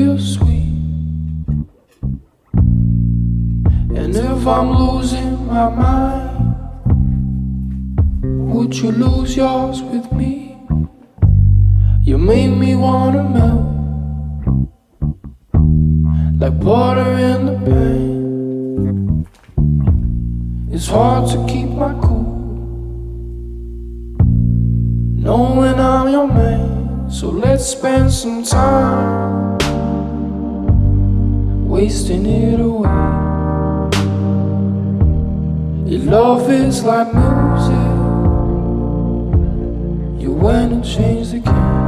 real sweet. And if I'm losing my mind, would you lose yours with me? You make me wanna melt like butter in the pan. It's hard to keep my cool knowing I'm your man. So let's spend some time wasting it away. Your love is like music. You went and changed the game.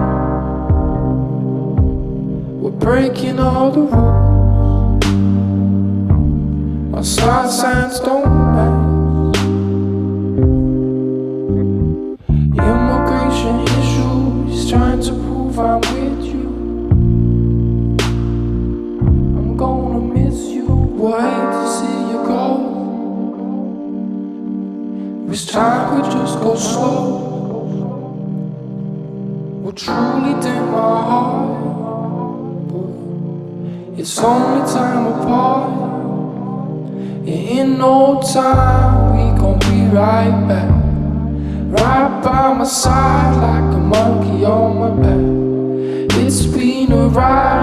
We're breaking all the rules. Our side signs don't match. Immigration issues, trying to prove I'm with you. I'm gonna miss you. We'll hate to see you go. This time we just go slow. Will truly dim my heart. It's only time apart. In no time we gon' be right back. Right by my side like a monkey on my back. It's been a ride.